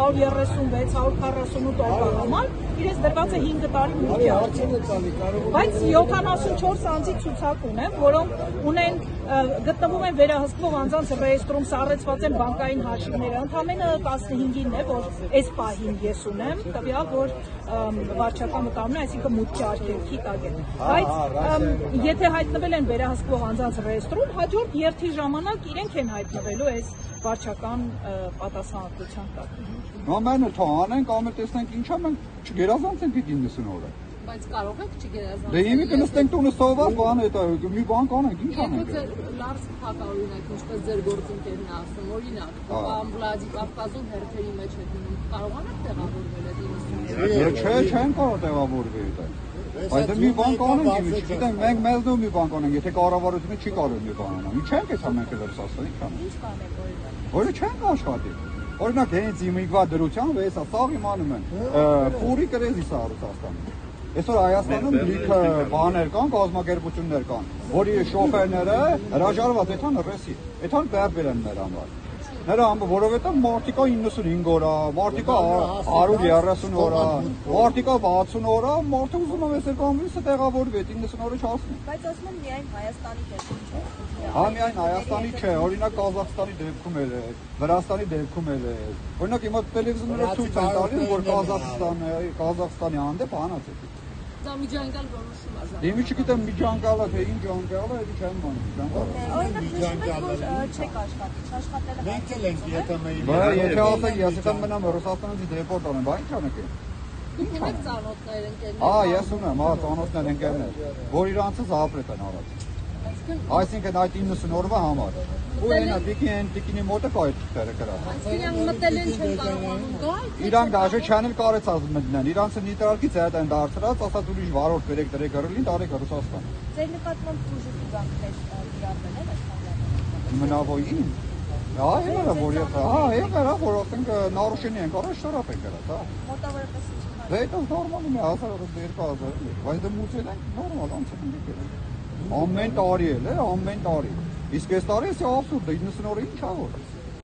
136-148 օրվա համար իրենց դրված է 5 տարի մուտքի արդյունք։ Բայց 74 անձի ցուցակ ունեմ, որոնք ունեն գտնվում են վերահսկվող անձանց ռեեստրում, սառեցված են բանկային հաշիվները, ընդամենը 15-ին է, որ այս պահին ես ունեմ, տվյալ, որ վարչական մտավորն է, այսինքն մուտքի արգելքի տակ է։ Բայց եթե հայտնվել են վերահսկվող անձանց ռեեստրում, հաջորդ երթի ժամանակ իրենք են հայտնվելու այս վարչական պատասխանատվության տակ։ Ամենը թողանենք, ամեն տեսնենք ինչա մենք չգերազանցենք այդ 90 օրը։ Բայց կարող եք չգերազանցել։ Դե իմի կնստենք տունը սովված բան է դա, մի բան կանենք, ինչ անենք։ Եթե լարս փակարունակ, ինչպես ձեր գործընկերն է ասում, օրինակ, Վլադիկավկազում հերթերի մեջ եք ունում, կարողանաք տեղավորվել այդ 90 օրը։ Չեն կարող տեղավորվել դա։ Բայց մի բան կանենք, չգիտեմ, մենք մեզ դու մի բան կանենք, եթե կառավարությունը չի կարող մի բան անալ։ Ինչ ենք էս ամենքը վերսասել, ինչ անենք։ Ինչ բան եք օրինակ։ Որը չենք աշխատի։ Օրինակ հենց իմիգվա դրությամբ էսա սաղ իմանում են, ֆուրի կրեզի սա Ռուսաստանում։ Այսօր Հայաստանում լիքը բաներ կան, կազմակերպություններ կան, որի շոֆերները հրաժարված էթան ռեսի, էթան բերբեր են մեր համար։ Նրա համար, որովհետև մարտիկա 95 օրա, մարտիկա 130 օրա, մարտիկա 60 օրա, մարդը ուզում է այսօր կամվիսը տեղավորվի, 90 օրը չասնի։ Բայց ասում են միայն Հայաստանի դեպքում չէ։ Հա միայն Հայաստանի չէ, օրինակ Կազախստանի դեպքում էլ է, Վրաստանի դեպքում էլ է։ Օրինակ հիմա տելևիզիոնները ցույց են տալիս, որ Կազախստանի հանդեպ հանած է։ Դա միջանկյալ որոշում է։ Իմի չգիտեմ միջանկյալը թե ինչ անկյալը, էլի չեմ բանում, Օրինակ չեք աշխատի, աշխատել եք։ Մենք էլ ենք ԵՏՄ-ի։ Բայց եթե ասեք, ես եթե մնամ Ռուսաստանից դեպորտ անեմ, բա ինչ անեք։ Ունեք ծանոթներ ընկերներ։ Հա, ես ունեմ, հա, ծանոթներ ընկերներ, որ իրանցից ապրետ են արած։ Այսինքն այդ 90 օրվա համար։ Ու այնա տիկինի մոտը կա այդ թերը կրա։ Իրանք մտել են չեն կարողանում գալ։ Իրանք դաժե չեն էլ կարեցած մտնեն, իրանցը նիտրալքից հետ են դարձրած, ասած ուրիշ վարորդ բերեք դրեք գրելին, տարեք Ռուսաստան։ Ձեր նկատմամբ ուժը զանգներ իրարվել են այս Մնավոյին։ Հա, եղել է, որ եղել, հա, եղել է, որ ասենք նարուշենի են կարել, շտարապ են գրած, հա։ Մոտավորապես ինչ։ Դե դա նորմալ է, 1000-2000, բայց դա մուծել են, նորմալ անցել են եկել։ Ամեն տարի էլ է, ամեն տարի։ Իսկ այս տարի էսի աբսուրդ է, 90 օրը ինչ ա որ։